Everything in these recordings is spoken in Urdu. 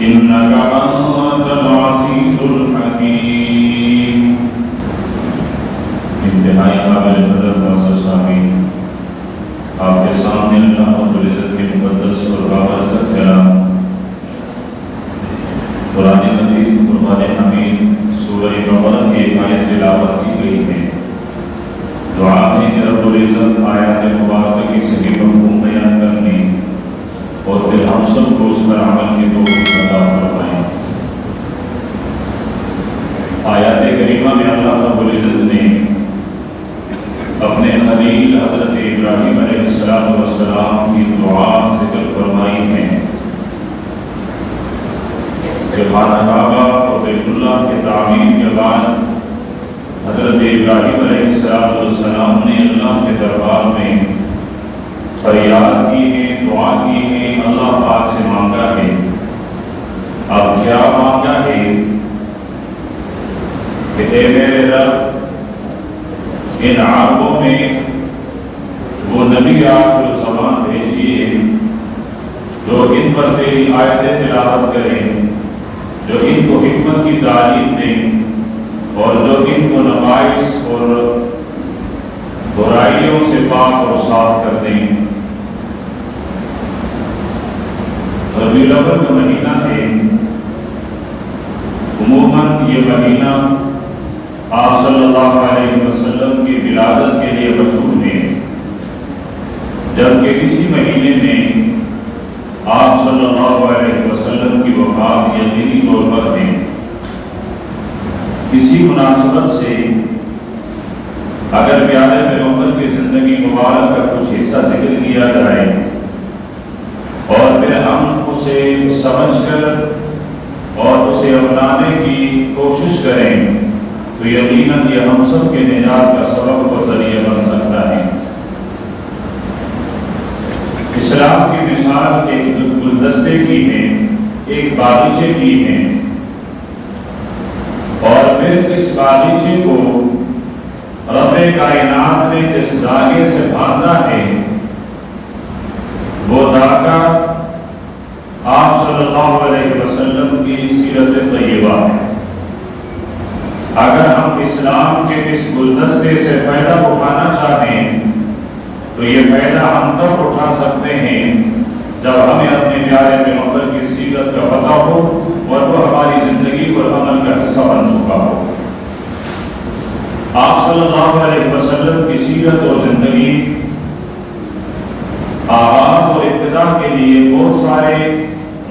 إنك أنت العزيز الحكيم. انتہائی قابل قدر معزز سامعین، آپ کے سامنے اللہ رب العزت کے مقدس اور بابرکت کلام قرآن مجید فرقان حمید سورہ بقرہ کی ایک آیت تلاوت کی گئی ہے۔ دعا ہے کہ رب العزت آیات مبارکہ کی صحیح مفہوم بیان کرنے اور پھر ہم سب کو اس پر عمل کی توفیق عطا فرمائیں۔ آیات کریمہ میں اللہ رب العزت نے اپنے خلیل حضرت ابراہیم علیہ السلام کی دعا ذکر فرمائی ہے کہ خانہ کعبہ اور بیت اللہ کی تعمیر کے بعد حضرت ابراہیم علیہ السلام نے اللہ کے دربار میں فریاد کی ہے، دعا کی ہے، اللہ پاک سے مانگا ہے۔ اب کیا مانگا ہے کہ اے میرے رب، ان عربوں میں وہ نبی آخر زمان بھیجیے جو ان پر تیری آیتیں تلاوت کریں، جو ان کو حکمت کی تعلیم دیں اور جو ان کو نقائص اور برائیوں سے پاک اور صاف کر دیں۔ ربیع الاول کا مہینہ ہے۔ عموماً یہ مہینہ آپ صلی اللہ علیہ وسلم کی ولادت کے لیے مشہور ہے، جبکہ اسی مہینے میں آپ صلی اللہ علیہ وسلم کی وفات یقینی طور پر ہے۔ اسی مناسبت سے اگر پیارے پیغمبر کی زندگی مبارک کا کچھ حصہ ذکر کیا جائے اور پھر ہم اسے سمجھ کر اور اسے اپنانے کی کوشش کریں تو یقیناً یہ ہم سب کے نجات کا سبب اور ذریعہ بن سکتا ہے۔ اسلام کی مثال ایک گلدستے کی ہے، ایک باغیچے کی ہے، اور پھر اس باغیچے کو رب کائنات نے جس دھاگے سے باندھا ہے وہ دھاگا آپ صلی اللہ علیہ وسلم کی سیرت طیبہ ہے۔ اگر ہم اسلام کے اس گلدستے سے فائدہ اٹھانا چاہیں تو یہ فائدہ ہم تب اٹھا سکتے ہیں جب ہمیں اپنے پیارے پیغمبر کی سیرت کا پتہ ہو اور وہ ہماری زندگی اور عمل کا حصہ بن چکا ہو۔ آپ صلی اللہ علیہ وسلم کی سیرت اور زندگی آغاز اور ابتدا کے لیے بہت سارے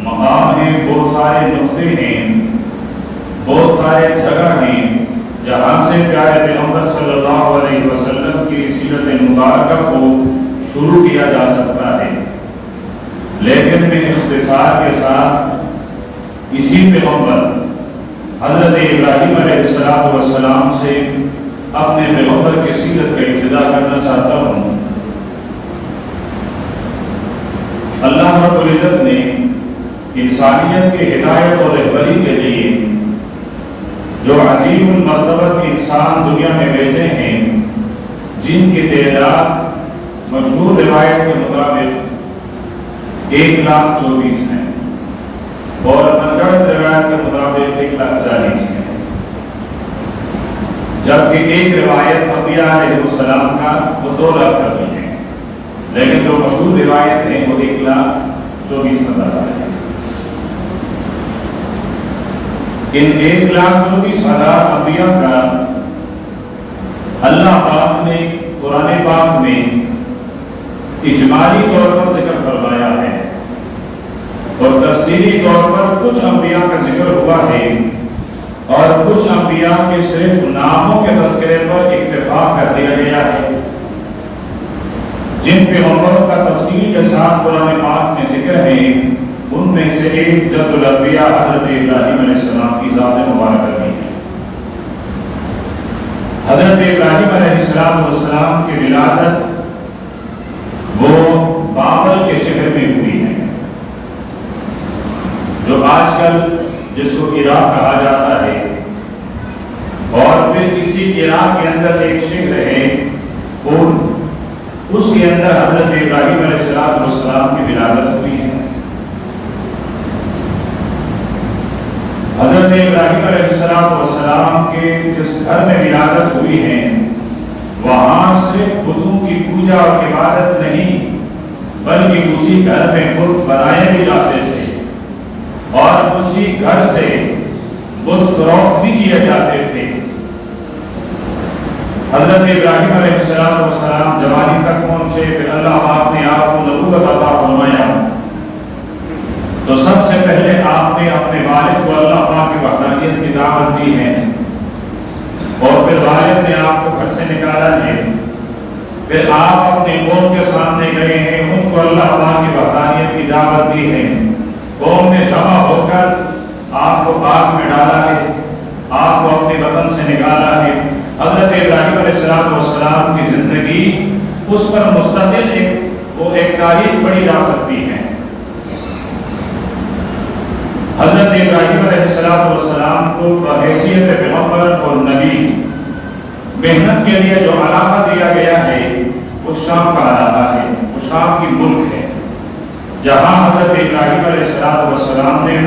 مقام ہیں، بہت سارے نقطے ہیں، بہت سارے جگہ ہیں جہاں سے پیارے پیغمبر صلی اللہ علیہ وسلم کی سیرت مبارکہ کو شروع کیا جا سکتا ہے، لیکن میں اختصار کے ساتھ اسی پیغمبر حضرت ابراہیم علیہ السلام سے اپنے پیغمبر کی سیرت کا ابتدا کرنا چاہتا ہوں۔ اللہ رب العزت نے انسانیت کے ہدایت اور رہبری کے لیے جو عظیم المرتبہ انسان دنیا میں بھیجے ہیں، جن کی تعداد مشہور روایت کے مطابق 1,24,000 ہیں اور منگڑت روایت کے مطابق 1,40,000 ہیں، جبکہ ایک روایت انبیاء علیہ السلام کا وہ 2 لاکھ کا بھی ہے، لیکن جو مشہور روایت ہے وہ 1,24,000 ہے۔ ان 1,24,000 انبیاء کا اللہ پاک نے قرآن پاک میں اجمالی طور پر ذکر فرمایا ہے اور تفصیلی طور پر کچھ انبیاء کا ذکر ہوا ہے اور کچھ انبیاء کے صرف ناموں کے تذکرے پر اکتفا کر دیا گیا ہے۔ جن پیغمبروں کا تفصیل کے ساتھ قرآن پاک میں ذکر ہے ان میں سے ایک جد الانبیاء حضرت ابراہیم علیہ السلام کی ذات مبارکہ بھی ہے۔ حضرت ابراہیم علیہ السلام کی ولادت وہ بابل کے شہر میں ہوئی ہے، جو آج کل جس کو عراق کہا جاتا ہے، اور پھر اسی عراق کے اندر ایک شہر ہے اس کے اندر حضرت ابراہیم علیہ السلام کی ولادت ہوئی ہے۔ حضرت ابراہیم علیہ السلام کے جس گھر میں ولادت ہوئی ہے وہاں صرف بتوں کی پوجا اور عبادت نہیں بلکہ اسی گھر میں بت بنائے بھی جاتے تھے اور اسی گھر سے بت فروخت بھی کیے جاتے تھے۔ حضرت ابراہیم علیہ السلام جوانی تک پہنچے، پھر اللہ پاک نے آپ کو نبوت عطا فرمایا، تو سب سے پہلے آپ نے اپنے والد کو اللہ پاک کی وحدانیت کی دعوت دی ہے، اور پھر والد نے آپ کو گھر سے نکالا ہے، پھر آپ اپنی قوم کے سامنے گئے ہیں، ان کو اللہ پاک کی وحدانیت کی دعوت دی ہے، قوم نے جمع ہو کر آپ کو آگ میں ڈالا ہے، آپ کو اپنے وطن سے نکالا ہے۔ حضرت ابراہیم علیہ السلام کی زندگی اس پر مستقل ایک تاریخ پڑھی جا سکتی ہے۔ حضرت ابراہیم علیہ السلام کو بحیثیت پیغمبر اور نبی محنت کے لیے جو علاقہ دیا گیا ہے وہ شام کا علاقہ ہے، وہ شام کی ملک ہے، جہاں حضرت ابراہیم علیہ السلام نے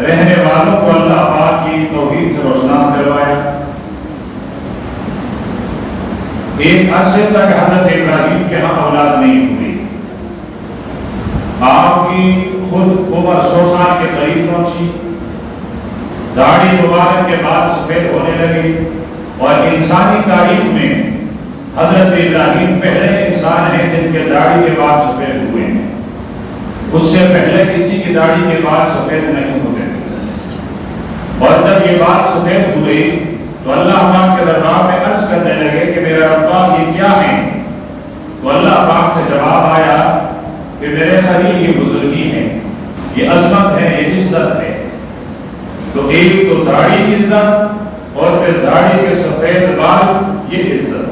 رہنے والوں کو اللہ پاک کی توحید سے روشناس کروایا۔ ایک عرصے تک حضرت ابراہیم کے ہاں اولاد نہیں ہوئی، آپ کی خود عمر 100 سال کے قریب پہنچی، داڑھی مبارک کے بعد سفید ہونے لگی، اور انسانی تاریخ میں حضرت ابراہیم پہلے انسان ہیں جن کے داڑھی کے بعد سفید ہوئے ہیں، اس سے پہلے کسی کی داڑھی کے بعد سفید نہیں ہوتے تھے۔ اور جب یہ بات سفید ہوئے تو اللہ پاک کے دربار میں عرض کرنے لگے کہ میرے ربا یہ کیا ہیں؟ تو اللہ پاک سے جواب آیا کہ میرے خلیل یہ بزرگی ہے، یہ عظمت ہے، یہ عزت ہے۔ تو ایک تو داڑھی کی عزت اور پھر داڑھی کے سفید بال، یہ عزت۔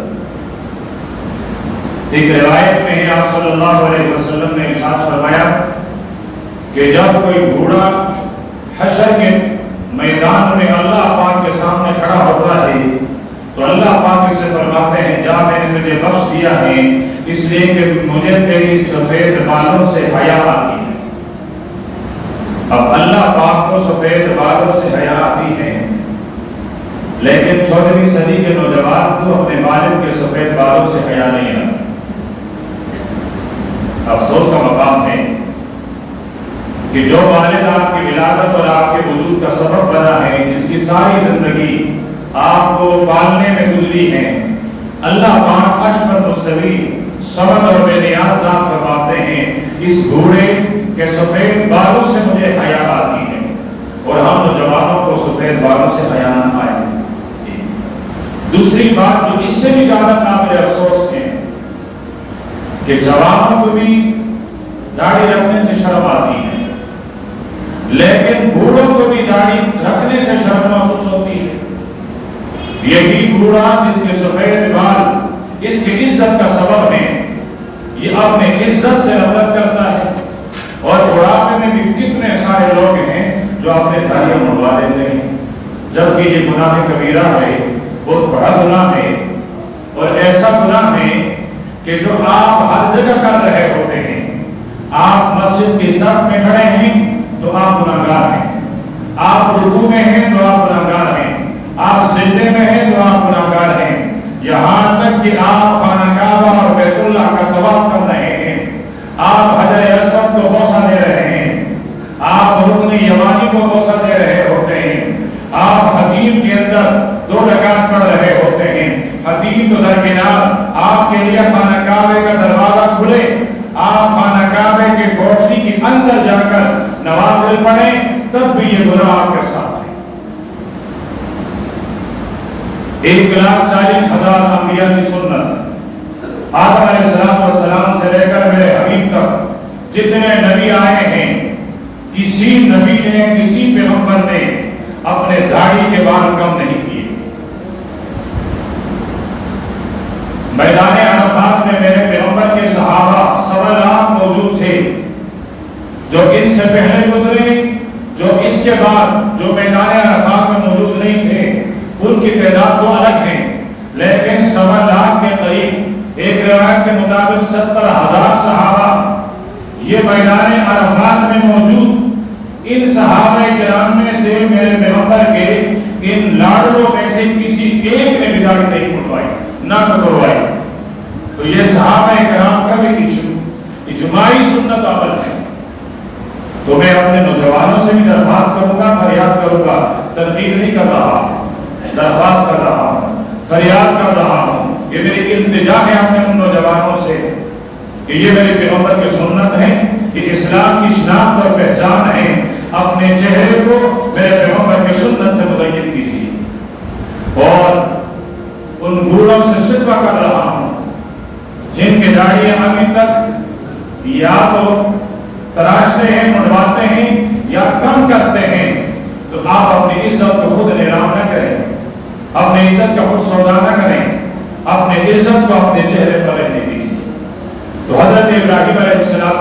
ایک روایت میں ہے آپ صلی اللہ علیہ وسلم نے ارشاد فرمایا کہ جب کوئی بوڑھا حشر کے میدان میں اللہ پاک کے سامنے کھڑا ہوتا ہے تو اللہ پاک اس سے فرماتے ہیں جا میں نے تجھے بخش دیا ہے اس لیے کہ مجھے تیری سفید بالوں سے حیا آتی ہے۔ اب اللہ پاک کو سفید بالوں سے حیا آتی ہے، لیکن 14ویں صدی کے نوجوان کو اپنے والد کے سفید بالوں سے حیا نہیں آتی۔ افسوس کا مقام ہے کہ جو والد آپ کی ولادت اور آپ کے وجود کا سبب بنا ہے، جس کی ساری زندگی آپ کو پالنے میں گزری ہے، اللہ پاک عرش پر مستوی صمد اور بے نیاز ذات فرماتے ہیں اس بوڑھے کے سفید بالوں سے مجھے حیا آتی ہے، اور ہم نوجوانوں کو سفید بالوں سے حیا نہ آئے۔ دوسری بات جو اس سے بھی زیادہ قابل افسوس ہے کہ جوانوں کو بھی داڑھی رکھنے سے شرم آتی ہے، لیکن بوڑھوں کو بھی داڑھی رکھنے سے شرم محسوس ہوتی ہے۔ یہی بوڑھا جس کے سفید بال اس کی عزت کا سبب ہے، یہ اپنے عزت سے نفرت کرتا ہے، اور بڑھاپے میں بھی کتنے سارے لوگ ہیں جو اپنے داڑھیاں منڈوا لیتے ہیں، جبکہ یہ گناہ کبیرہ ہے، بہت بڑا گناہ ہے، اور ایسا گناہ ہے کہ جو آپ ہر جگہ کر رہے ہوتے ہیں۔ آپ مسجد کی صف میں کھڑے ہیں تو آپ گناہگار ہیں، آپ رکوع میں ہیں تو آپ گناہگار ہیں، آپ سجدے میں ہیں تو آپ گناہگار ہیں، یہاں تک کہ آپ خانہ کعبہ اور بیت اللہ کا طواف کر رہے ہیں، آپ حجر اسود کو بوسہ دے رہے ہیں، آپ رکن یمانی کو بوسہ دے رہے ہوتے ہیں، آپ حتیم کے اندر 2 رکعت پڑھ رہے ہوتے ہیں، حتیم تو درکنار، آپ کے لیے خانہ کعبے کا دروازہ کھلے، آپ خانہ کعبے کے کوٹری کے اندر جا کر نوافل پڑھیں، تب بھی یہ گناہ آپ کے ساتھ ہے۔ 1,40,000 انبیاء کی سنت، آدم علیہ السلام سے لے کر میرے حبیب تک جتنے نبی آئے ہیں، کسی نبی نے، کسی پیغمبر نے اپنے داڑھی کے بال کم نہیں کیے۔ میدان عرفات میں میرے پیغمبر کے صحابہ 1.25 لاکھ موجود تھے، جو ان سے پہلے گزرے، جو اس کے بعد جو میدان عرفات میں موجود نہیں تھے، ان کی تعداد تو الگ ہے، لیکن 1.25 لاکھ کے قریب، ایک روایت کے مطابق 70,000 صحابہ یہ میدان عرفات میں موجود ان صحابہ کرام میں سے میرے پیغمبر کے ان لاڈلوں میں سے کسی ایک نے بھی داڑھی نہیں منڈوائی، نہ کٹوائی۔ تو یہ صحابہ کرام کا بھی اجماعی سنت عمل ہے۔ تو میں اپنے نوجوانوں سے بھی درخواست کروں گا، فریاد کروں گا، تنقید نہیں کر رہا، درخواست کر رہا ہوں، فریاد کر رہا ہوں، یہ میری التجا ہے اپنے ان نوجوانوں سے کہ یہ میرے پیغمبر کی سنت ہے، کہ اسلام کی شناخت اور پہچان ہے، اپنے چہرے کو میرے پیغمبر کی سنت سے مزین کیجیے۔ اور ان بوڑھوں سے شکوہ کر رہا ہوں جن کے داڑھیاں ابھی تک یا تو تراشتے ہیں، منڈواتے ہیں یا کم کرتے ہیں، تو آپ اپنی عزت کو خود نیلام نہ کریں، اپنی عزت کا خود سودا نہ کریں، اپنے عزت کو اپنے چہرے پر رہنے دیجیے۔ تو حضرت ابراہیم علیہ السلام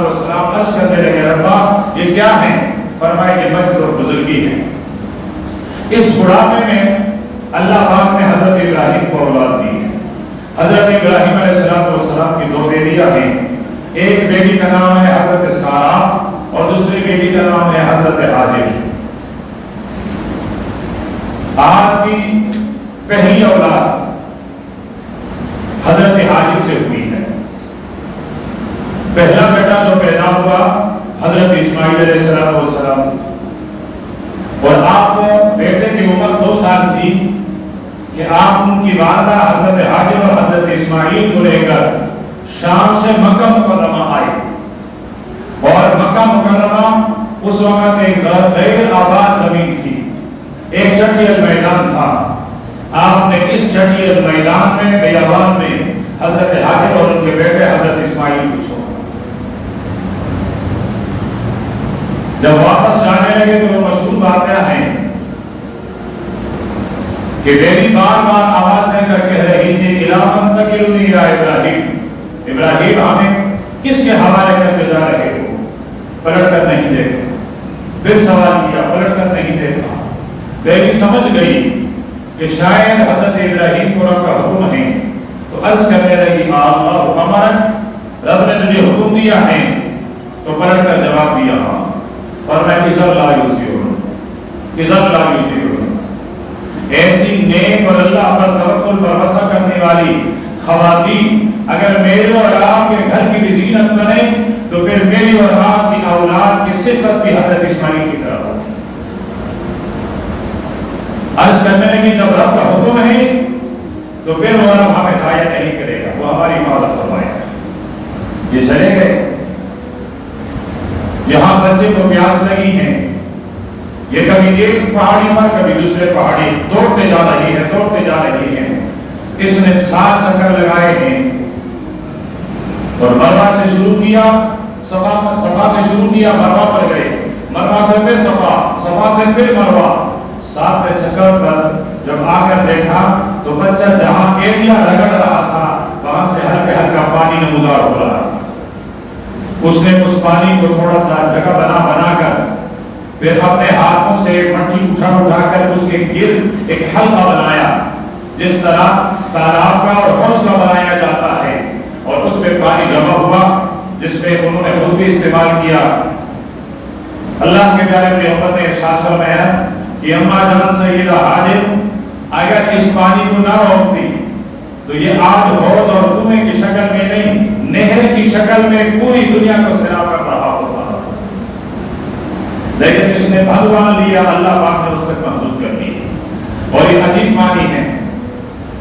عرض کرنے لگے، ربا یہ کیا ہے؟ فرمائے کہ مجد اور بزرگی ہے۔ اس بڑھاپے میں اللہ پاک نے حضرت ابراہیم کو اولاد دی ہے۔ حضرت ابراہیم علیہ السلام کی دو بیٹیاں ہیں، ایک بیٹی کا نام ہے حضرت سارا اور دوسری بیٹی کا نام ہے حضرت حاجر۔ آپ کی پہلی اولاد حضرت حاجر سے ہوئی ہے۔ پہلا بیٹا جو پیدا ہوا حضرت اسماعیل علیہ السلام، اور آپ بیٹے کی عمر 2 سال تھی کہ آپ ان کی والدہ حضرت حاجر اور حضرت اسماعیل کو لے کر شام سے مکہ مکرمہ آئے، اور مکہ مکرمہ اس وقت ایک غیر آباد زمین تھی، ایک چٹیل میدان تھا۔ آپ نے اس چٹیل میدان میں بیابان میں حضرت حاجر اور ان کے بیٹے حضرت اسماعیل کو چھوڑا۔ جب واپس جانے لگے تو وہ مشہور واقعہ ہے کہ بیٹی بار بار آواز دے کر کہہ رہی تھی، الامن تکلنی یا ابراہیم، ابراہیم ہمیں کس کے حوالے کر کے جا رہے ہو؟ پلٹ کر نہیں دیکھا، پھر سوال کیا، پلٹ کر نہیں دیکھا۔ بیٹی سمجھ گئی کہ شاید حضرت ابراہیم کو رب کا حکم ہے، تو عرض کرنے لگی، اللہ امرک، رب نے تجھے حکم دیا ہے، تو پلٹ کر جواب دیا ہاں، اور میں کسر لا یوسیون، کسر لا یوسیون۔ ایسی نیک اور اللہ پر توکل پر بھروسہ کرنے والی خواتین اگر میرے اور آپ کے گھر کی بھی زینت بنے تو پھر میری اور آپ کی اولاد کی صفت بھی حضرت اسماعیل کی طرح ہوگی۔ عرض کرنے لگی جب رب کا حکم ہے تو پھر وہ رب ہمیں ضائع نہیں کرے گا، وہ ہماری حفاظت فرمائے گا۔ یہ چلے گئے، یہاں بچے کو پیاس لگی ہے، یہ کبھی ایک پہاڑی پر کبھی دوسرے پہاڑی دوڑتے جا رہی ہے، دوڑتے جا رہی ہے۔ اس نے 7 چکر لگائے ہیں اور مروا سے شروع کیا، صفا سے شروع کیا، مروا پر گئے، مروا سے پھر صفا، صفا سے پھر مروا۔ 7ویں چکر پر جب آ کر دیکھا تو بچہ جہاں ایریا رگڑ رہا تھا وہاں سے ہلکا ہلکا پانی نمودار ہو رہا تھا۔ اس نے اس پانی کو تھوڑا سا جگہ بنا کر پھر اپنے ہاتھوں سے مٹی اٹھا کر اس کے گرد ایک حلقہ بنایا، جس طرح تالاب کا اور حوض کا بنایا جاتا ہے، اور اس پہ پانی جمع ہوا جس پہ انہوں نے خود بھی استعمال کیا۔ اللہ کے پیارے پیغمبر نے ارشاد فرمایا کہ اماں جان سیدہ حاجر اگر اس پانی کو نہ روکتی تو یہ آج حوض اور کنویں کی شکل میں نہیں، نہر کی شکل میں پوری دنیا کو سیراب کر رہا ہوتا، لیکن اس نے بھگوان لیا، اللہ پاک نے اس تک محدود کر دی۔ اور یہ عجیب پانی ہے،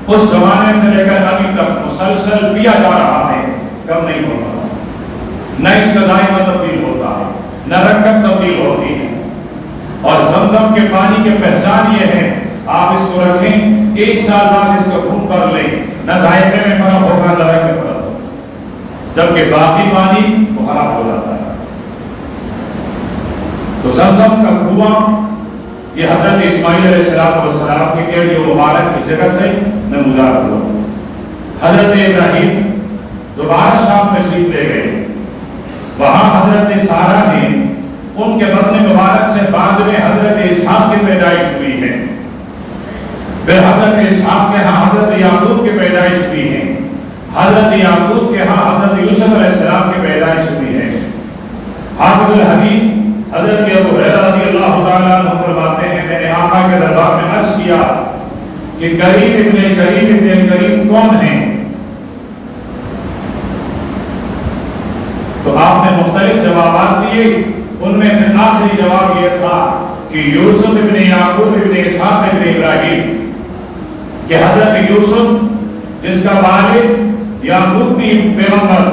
اس زمانے سے لے کر ابھی تک مسلسل پیا جا رہا ہے، کم نہیں ہوتا، نہ اس کا ذائقہ تبدیل ہوتا ہے، نہ رنگت تبدیل ہوتی ہے۔ اور زمزم کے پانی کی پہچان یہ ہے، آپ اس کو رکھیں 1 سال بعد اس کو گھوم کر لیں، نہ ذائقے میں فرق ہوگا نہ رنگ میں فرق ہوگا، جبکہ باقی پانی وہ خراب ہو جاتا ہے۔ تو زمزم کا کنواں یہ حضرت اسماعیل علیہ السلام کے گرد مبارک کی جگہ سے نمودار ہوا۔ حضرت ابراہیم دوبارہ شام تشریف لے گئے، وہاں حضرت سارہ نے ان کے بدن مبارک سے بعد میں حضرت اسحاق کی پیدائش ہوئی ہے، پھر حضرت اسحاق کے ہاں حضرت یعقوب کی پیدائش ہوئی ہے، حضرت یعقوب کے ہاں حضرت یوسف علیہ السلام کی پیدائش ہوئی ہے۔ حافظ الحدیث حضرت ابو ہریرہ رضی اللہ تعالیٰ عنہ فرماتے ہیں میں نے آقا کے دربار میں عرض کیا کہ کریم ابن کریم کون ہیں؟ تو آپ نے مختلف جوابات دیے، ان میں سے آخری جواب یہ تھا کہ یوسف ابن یعقوب ابن اسحاق ابن ابراہیم، کہ حضرت یوسف جس کا والد یعقوب بھی پیغمبر،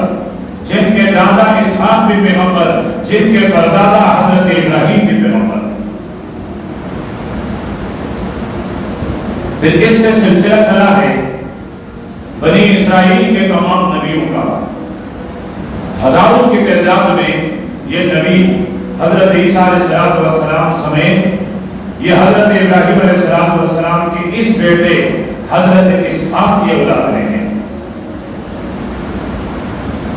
جن کے دادا اسحاق بھی پیغمبر، جن کے پردادا حضرت ابراہیم بھی پیغمبر۔ پھر اس سے سلسلہ چلا ہے بنی اسرائیل کے تمام نبیوں کا، ہزاروں کی تعداد میں یہ نبی حضرت عیسیٰ علیہ السلام سمیت یہ حضرت ابراہیم علیہ السلام کے اس بیٹے حضرت اسحاق کی اولاد میں ہیں۔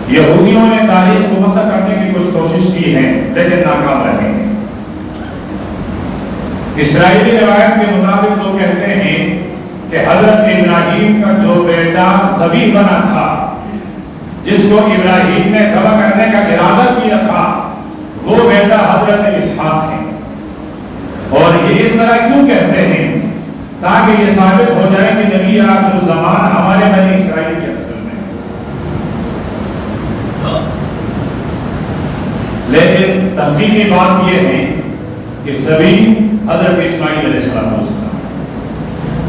یہودیوں نے تاریخ کو مسح کرنے کی کچھ کوشش کی ہے لیکن ناکام رہے ہیں۔ اسرائیلی روایت کے مطابق وہ کہتے ہیں کہ حضرت ابراہیم کا جو بیٹا ذبیح بنا تھا، جس کو ابراہیم نے ذبح کرنے کا ارادہ کیا تھا، وہ بیٹا حضرت اسحاق ہے۔ اور یہ اس طرح کیوں کہتے ہیں؟ تاکہ یہ ثابت ہو جائے کہ نبی آخر الزمان ہمارے بنی اسرائیل کے اصل میں۔ لیکن تحقیقی بات یہ ہے کہ ذبیح حضرت اسماعیل علیہ السلام،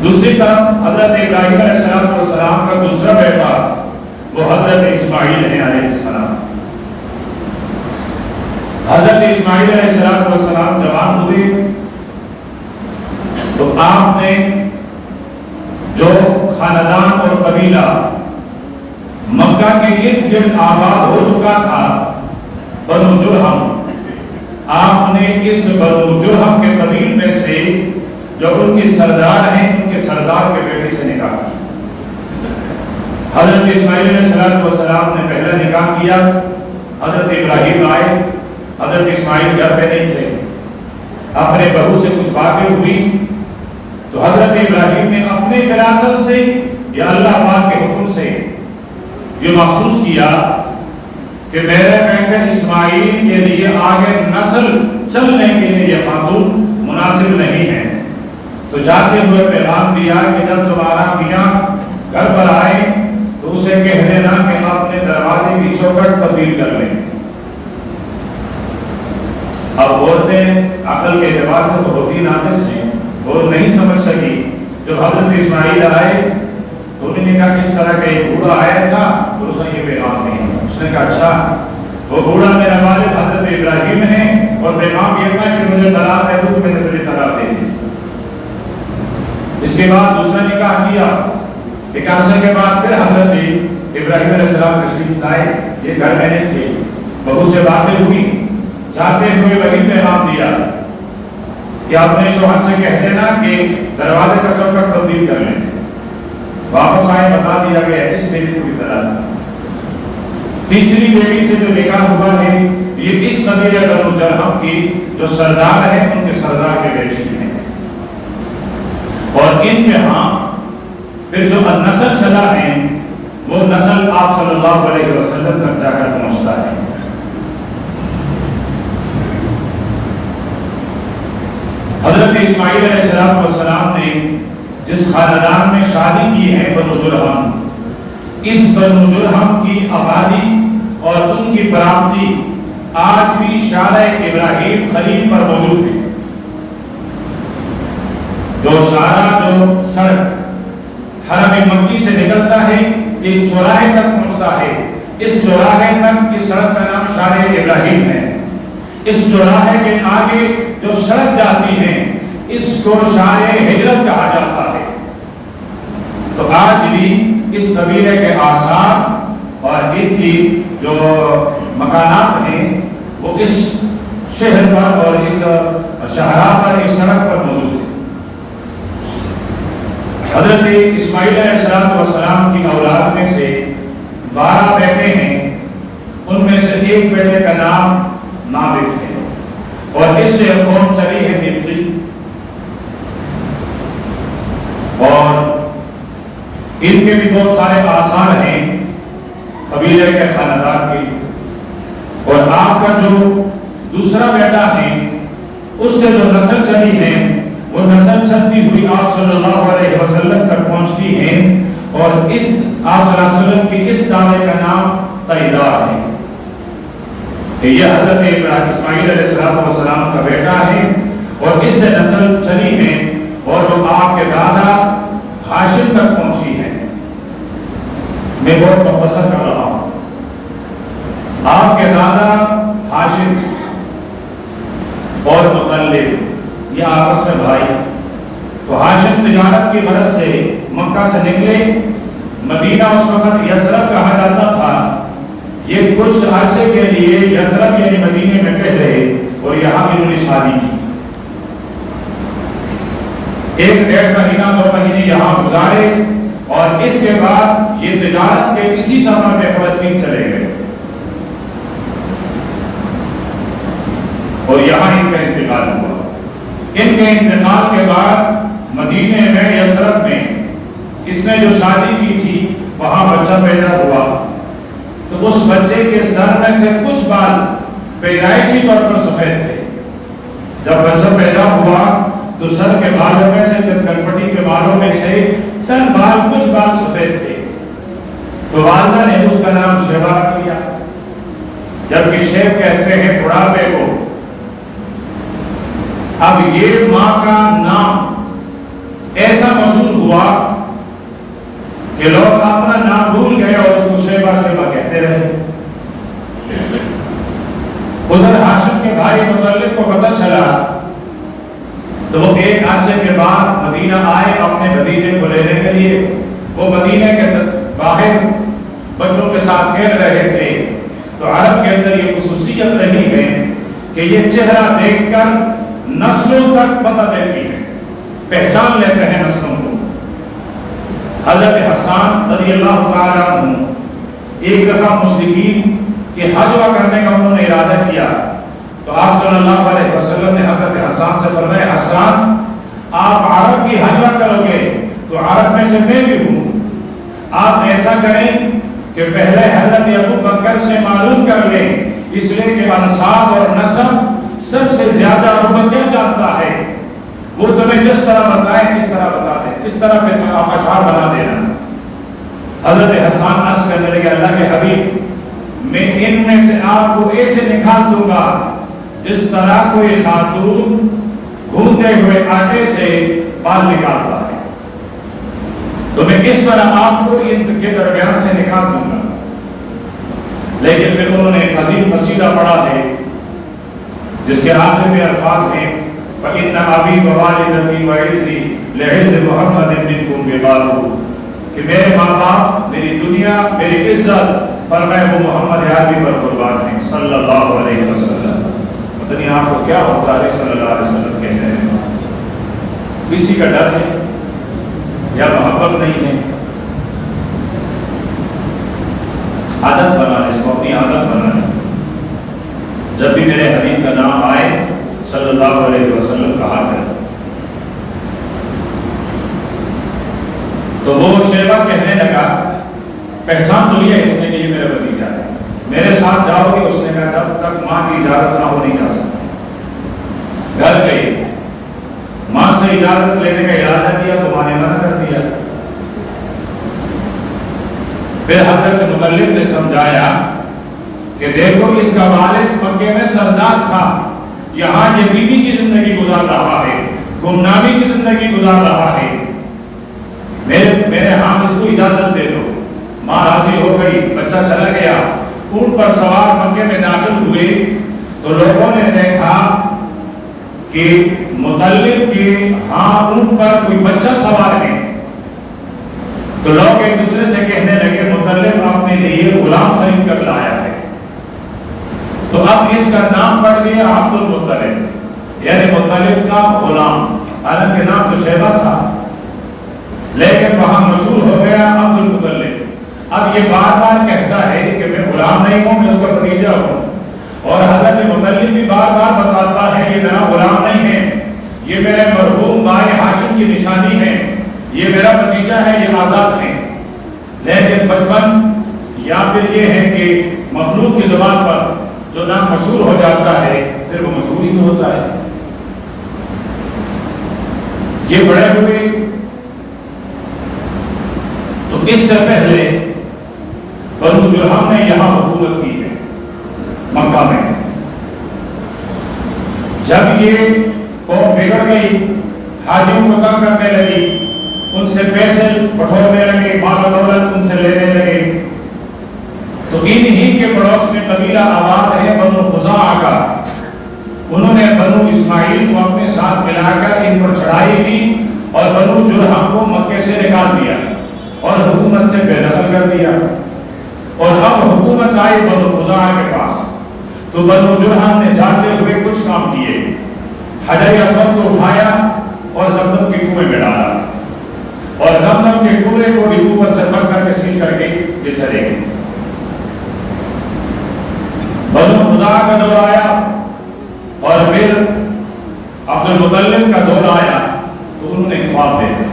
دوسری طرف حضرت ابراہیم علیہ السلام کا دوسرا بیٹا وہ حضرت اسماعیل علیہ السلام۔ حضرت اسماعیل علیہ السلام جوان ہوئے تو آپ نے جو خاندان اور قبیلہ مکہ کے ارد گرد آباد ہو چکا تھا، بنو جرہم، آپ نے اس بنو جرہم کے قبیل میں سے جو ان کی سردار ہیں، ان کے سردار کے بیٹے سے نکاح کیا۔ حضرت اسماعیل علیہ السلام نے پہلا نکاح کیا، حضرت ابراہیم آئے، حضرت اسماعیل گھر پہ نہیں تھے، اپنے بہو سے کچھ باتیں ہوئی تو حضرت ابراہیم نے اپنے فراست سے یا اللہ پاک کے حکم سے یہ محسوس کیا کہ میرے بیٹے اسماعیل کے لیے آگے نسل چلنے کے لیے یہ خاتون مناسب نہیں ہے، تو جاتے ہوئے پیغام دیا کہ جب تمہارا میاں گھر پر آئے تو اسے کہہ دینا کہ اپنے دروازے کی چوکھٹ تبدیل کر لیں۔ اب عورتیں عقل کے اعتبار سے تو ہوتی ناقص ہیں، وہ نہیں سمجھ سکی۔ جب حضرت اسماعیل آئے تو انہوں نے کہا کس طرح کا ایک بوڑھا آیا تھا تو اس نے یہ پیغام نہیں۔ اس نے کہا اچھا، وہ بوڑھا میرا والد حضرت ابراہیم ہے اور پیغام یہ تھا کہ مجھے طلاق دے دو تو میں نے تجھے طلاق دے دی۔ اس کے بعد دوسرا نکاح کیا، ایک عرصے کے بعد پھر حضرت ابراہیم علیہ السلام تشریف لائے، یہ گھر میں نہیں تھے، بہو سے باتیں ہوئی، جاتے ہوئے وہی پیغام دیا کہ اپنے شوہر سے کہہ دینا کہ دروازے کا چوکٹ تبدیل کر لیں۔ واپس آئے، بتا دیا گیا اس بیٹی کو بھی طلاق دی۔ تیسری بیٹی سے جو نکاح ہوا ہے یہ اس قبیلہ بنو جرہم کی جو سردار ہے ان کے سردار کے بیٹی ہے، اور ان کے ہاں پھر جو نسل چلا ہے وہ نسل آپ صلی اللہ علیہ وسلم تک جا کر پہنچتا ہے۔ حضرت اسماعیل علیہ السلام نے جس خاندان میں شادی کی ہے بنو جرہم، اس بنو جرہم کی آبادی اور ان کی پراپتی آج بھی شارع ابراہیم خلیل پر موجود ہے۔ جو شارع، جو سڑک حرم مکی سے نکلتا ہے ایک چوراہے تک پہنچتا ہے، اس چوراہے تک اس سڑک کا نام شارع ابراہیم ہے۔ اس چوراہے کے آگے جو سڑک جاتی ہے اس کو شارع ہجرت کہا جاتا ہے۔ تو آج بھی اس قبیلے کے آثار اور ان کی جو مکانات ہیں وہ اس شہر پر اور اس شہرہ پر، اس سڑک پر موجود ہیں۔ حضرت اسماعیل علیہ السلام کی اولاد میں سے 12 بیٹے ہیں، ان میں سے ایک بیٹے کا نام نابت ہے اور اس سے قوم چلی ہے نبطی، اور ان کے بھی بہت سارے آثار ہیں قبیلے کے خاندان کے، اور آپ کا جو دوسرا بیٹا ہے، اس سے جو نسل چلی ہے وہ نسل چلتی ہوئی آپ صلی اللہ علیہ وسلم تک پہنچتی ہے، اور اس آپ صلی اللہ علیہ وسلم کی اس دعوے کا نام تیدار ہے کہ یہ حضرت اسماعیل علیہ السلام کا بیٹا ہے، اور اس سے نسل چلی ہے، اور جو آپ کے دادا ہاشم تک پہنچی ہے۔ میں بہت مختصر کر رہا ہوں۔ آپ کے دادا ہاشم اور مطلب یہ آپس میں بھائی، تو ہاشم تجارت کی غرض سے مکہ سے نکلے، مدینہ اس وقت یثرب کہا جاتا تھا، یہ کچھ عرصے کے لیے یثرب یعنی مدینے میں رہے، اور یہاں انہوں نے شادی کی، 1.5 مہینہ 2 مہینے یہاں گزارے، اور اس کے بعد یہ تجارت کے اسی سفر میں فلسطین چلے گئے، اور یہاں ان کا انتقال ہوا۔ ان کے انتقال کے بعد مدینے میں یثرب میں اس نے جو شادی کی تھی وہاں بچہ پیدا ہوا، تو اس بچے کے سر میں سے کچھ بال پیدائشی طور پر سفید تھے۔ جب بچہ پیدا ہوا تو سر کے بالوں میں سے، کنپٹی کے بالوں میں سے چند بال، کچھ بال سفید تھے، تو والدہ نے اس کا نام شیبہ رکھ لیا، جبکہ شیب کہتے ہیں بڑھاپے کو۔ اب یہ ماں کا نام ایسا مشہور ہوا کہ لوگ اپنا نام بھول گئے اور اس کو شیبہ شیبہ کہتے رہے۔ ادھر ہاشم کے بھائی مطلب کو پتہ چلا تو وہ ایک عرصے کے بعد مدینہ آئے اپنے بھتیجے کو لینے کے لیے۔ وہ مدینہ کے باہر بچوں کے ساتھ کھیل رہے تھے، تو عرب کے اندر یہ خصوصیت رہی ہے کہ یہ چہرہ دیکھ کر نسلوں تک پتہ دیتی ہے، پہچان لیتے ہیں نسلوں کو۔ حضرت حسان رضی اللہ تعالیٰ عنہ ایک دفعہ مشرکین کے حجوہ کرنے کا انہوں نے ارادہ کیا، تو آپ صلی اللہ علیہ وسلم نے حضرت حسان سے فرمایا، حسان آپ عرب کی حجوہ کرو گے تو عرب میں سے میں بھی ہوں، آپ ایسا کریں کہ پہلے حضرت ابو بکر سے معلوم کر لیں، اس لیے کہ انساب اور نسب سب سے زیادہ ابو بکر جانتا ہے، وہ تمہیں جس طرح بتائیں اس طرح بتا دیں، اس طرح پھر آپ اشعار بنا دینا۔ حضرت حسان عرض کرنے لگے، اللہ کے حبیب میں ان میں سے آپ کو ایسے نکال دوں گا جس طرح کوئی خاتون گھومتے ہوئے آٹے سے بال نکالتا ہے، تو میں اس طرح آپ کو ان کے درمیان سے نکال دوں گا۔ لیکن پھر انہوں نے عظیم قصیدہ پڑھا ہے جس کے آخر میں الفاظ ہیں، فَإِنَّ أَبِي وَوَالِدَتِي وَعِزِّي لِعِزِّ مُحَمَّدٍ مِنْكُمْ بِغَالُ، کہ میرے ماں باپ، میری دنیا، میری عزت، فرمائے وہ محمد عربی پر قربان ہیں صلی اللہ علیہ وسلم۔ پتہ نہیں آپ کو کیا ہوتا ہے صلی اللہ علیہ وسلم کہتے ہیں، کسی کا ڈر ہے یا محبت نہیں ہے؟ عادت بنا لیں، اس کو اپنی عادت بنا لیں، جب بھی میرے حبیب کا نام آئے صلی اللہ علیہ وسلم کہا کریں۔ تو وہ شیبہ کہنے لگا، پہچان تو لیا اس نے کہ یہ میرا بھتیجا ہے، میرے ساتھ جاؤ گے؟ اس نے کہا جب تک ماں کی اجازت نہ ہو نہیں جا سکتا۔ گھر گئی، ماں سے اجازت لینے کا ارادہ کیا تو ماں نے منع کر دیا۔ پھر حضرت مطلب نے سمجھایا کہ دیکھو اس کا والد مکے میں سردار تھا، یہاں یتیمی کی زندگی گزار رہا ہے، گمنامی کی زندگی گزار رہا ہے، میرے ہاں اس کو اجازت دے دو۔ ماں راضی ہو گئی، بچہ چلا گیا، اونٹ پر سوار مکے میں داخل ہوئے تو لوگوں نے دیکھا کہ مطلب کے ہاں اونٹ پر کوئی بچہ سوار ہے، تو لوگ ایک دوسرے سے کہنے لگے مطلب اپنے لیے غلام خرید کر لایا ہے، تو اب اس کا نام پڑ گیا عبد المطلب، یعنی مطلب کا غلام، حالانکہ نام تو شیبہ تھا لیکن وہاں مشہور ہو گیا عبد المطلب۔ اب یہ بار بار کہتا ہے کہ میں غلام نہیں ہوں، میں اس کا بھتیجا ہوں، اور حضرت مطلب بھی بار بار بتاتا ہے یہ میرا غلام نہیں ہے، یہ میرے مرحوم بھائی ہاشم کی نشانی ہے، یہ میرا بھتیجا ہے، یہ آزاد ہے۔ لیکن بچپن یا پھر یہ ہے کہ مخلوق کی زبان پر جو نام مشہور ہو جاتا ہے پھر وہ مجبور ہی ہوتا ہے. یہ بڑے ہوئے تو اس سے پہلے بنو جرہم نے یہاں حکومت کی ہے مکہ میں. جب یہ قوم بگڑ گئی، حاجیوں کو تنگ کرنے لگی، ان سے پیسے بٹورنے لگے، مال و دولت ان سے لینے لگے، تو انہی کے پڑوس میں قبیلہ آباد ہے بنو خزاعہ کا. انہوں نے بنو اسماعیل کو اپنے ساتھ ملا کر ان پر چڑھائی کی اور بنو جرہم کو مکے سے نکال دیا اور حکومت سے بے دخل کر دیا. اور اب حکومت آئی بنو خزاعہ کے پاس، تو بنو جرہم نے جاتے ہوئے کچھ کام کیے. حجر اسود کو اٹھایا اور زمزم کے کنویں میں ڈالا، اور زمزم کے کنویں کو اوپر سے بند کر کے سیل کر کے یہ چلے گئے. بنو خزاعہ کا دور آیا اور پھر عبد المطلب کا دور آیا، تو انہوں نے خواب دیکھا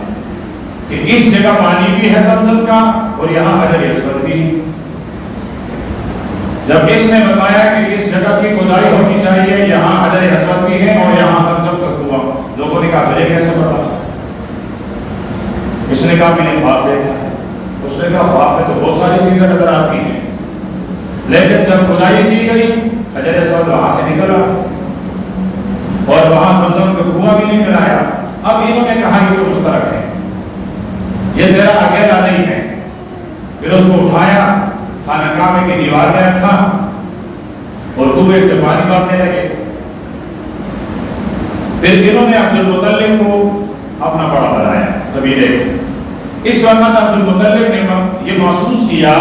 کہ اس جگہ پانی بھی ہے زمزم کا اور یہاں حجر اسود بھی. جب اس نے بتایا کہ اس جگہ کی کھدائی ہونی چاہیے، یہاں حجر اسود بھی ہے اور یہاں زمزم کا کنواں، لوگوں نے کہا تجھے کیسے پتا؟ اس نے کہا میں نے خواب دیکھا ہے. اس نے کہا خواب میں تو بہت ساری چیزیں نظر آتی ہیں، لیکن جب کھدائی کی گئی حجر اسود وہاں سے نکلا اور وہاں زمزم کا کنواں بھی نکل آیا. اب انہوں نے کہا یہ تو مشترک ہے، یہ تیرا اکیلا نہیں ہے. پھر اس کو اٹھایا، خانہ کعبہ کی دیوار میں رکھا اور کنویں سے پانی مارنے لگے. پھر انہوں نے عبد المطلب کو اپنا بڑا بنایا قبیلے. اس وقت عبد المطلب نے یہ محسوس کیا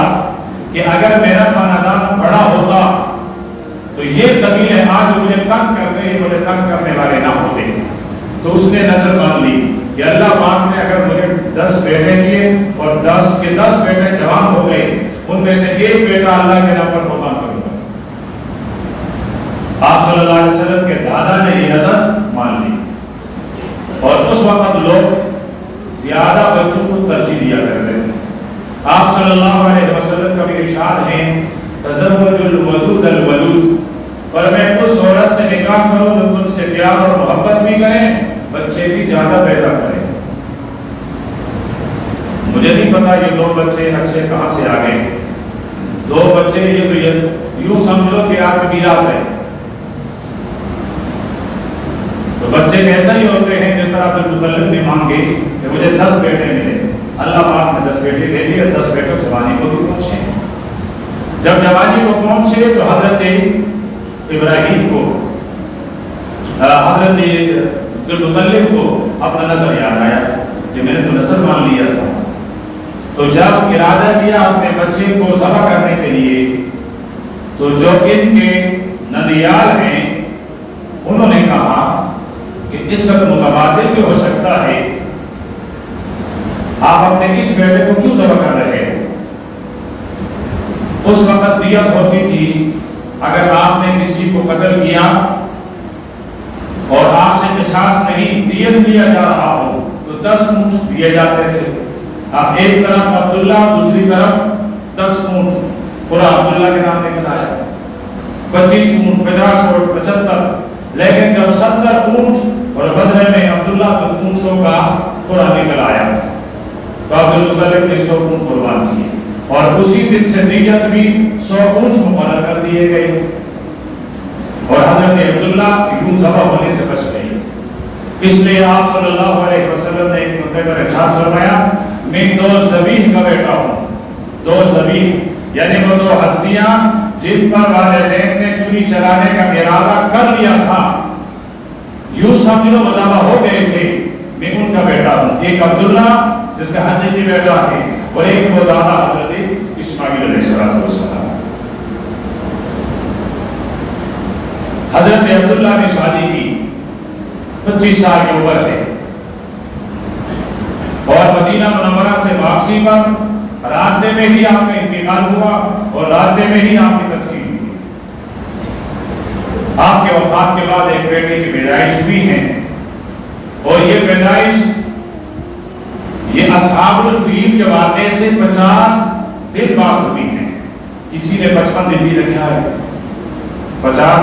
کہ اگر میرا خاندان بڑا ہوتا تو یہ قبیلے آج مجھے تنگ کرتے، مجھے تنگ کرنے والے نہ ہوتے. تو اس نے نظر مان لی کہ اللہ پاک نے اگر مجھے 10 بیٹے دیے اور 10 کے 10 بیٹے جوان ہو گئے، ان میں سے ایک بیٹا اللہ کے نام پر قربان کروں گا. آپ صلی اللہ علیہ وسلم کے دادا نے یہ نظر مان لی. اور اس وقت لوگ زیادہ بچوں کو ترجیح دیا کرتے تھے. آپ صلی اللہ علیہ وسلم کا بھی ارشاد ہے تزوج الودود الولود، پر میں اس عورت سے نکاح کروں جو تم سے پیار اور محبت بھی کریں، بچے بھی زیادہ پیدا کریں. مجھے نہیں پتا یہ 2 بچے اچھے کہاں سے آ گئے. 2 بچے یہ تو یوں سمجھ لو کہ آپ کی میراث ہے. تو بچے ایسا ہی ہوتے ہیں جس طرح عبد المطلب نے مانگے کہ مجھے 10 بیٹے ملے. اللہ پاک نے 10 بیٹے دے دیے. 10 بیٹے جوانی کو بھی پہنچے. جب جوانی کو پہنچے تو حضرت ابراہیم کو، حضرت عبد المطلب کو اپنا نظر یاد آیا کہ میں نے تو نظر مان لیا تھا. تو جب ارادہ کیا اپنے بچے کو ذبح کرنے کے لیے، تو جو ان کے ننیال ہیں انہوں نے کہا کہ اس کا متبادل بھی ہو سکتا ہے، آپ اپنے اس بیٹے کو کیوں ذبح کر رہے ہیں؟ اس وقت دیت ہوتی تھی، اگر آپ نے کسی کو قتل کیا اور آپ سے قصاص نہیں دیت لیا جا رہا ہو تو 10 اونٹ دیے جاتے تھے. آپ ایک طرف عبداللہ، دوسری طرف 10 اونٹ پورا عبداللہ کے نام لکھ لایا، 25 اونٹ، 50 اونٹ، 75. لیکن جب 70 اونٹ اور بدلے میں عبداللہ تو اونٹوں کا پورا نکل آیا تو عبد المطلب نے 100 اونٹ قربان کیے اور اسی دن سے دیت بھی 100 اونٹ مقرر کر دیے گئے. اور حضرت عبداللہ یوں ذبح ہونے سے بچ گئی. اس لیے آپ صلی اللہ علیہ وسلم نے ایک موقع پر ارشاد فرمایا میں 2 ذبیح کا بیٹا ہوں. 2 ذبیح یعنی وہ 2 ہستیاں جن پر والدین نے چوری چرانے کا ارادہ کر لیا تھا، یوں سمجھ لو ذبح ہو گئے تھے، میں ان کا بیٹا ہوں. ایک عبداللہ جس کا حقیقی بیٹا ہے اور ایک وہ دادا حضرت اسماعیل علیہ السلام. حضرت عبداللہ نے شادی کی، 25 سال کی عمر تھے، اور مدینہ منورہ سے واپسی پر راستے میں ہی آپ کا انتقال ہوا اور راستے میں ہی آپ کی تقسیم ہوئی. آپ کے وفات کے بعد ایک بیٹے کی پیدائش ہوئی ہے، اور یہ پیدائش یہ اصحاب الفیل کے واقعے سے 50 دن بعد ہوئی ہے. کسی نے 55 دن بھی رکھا ہے، 50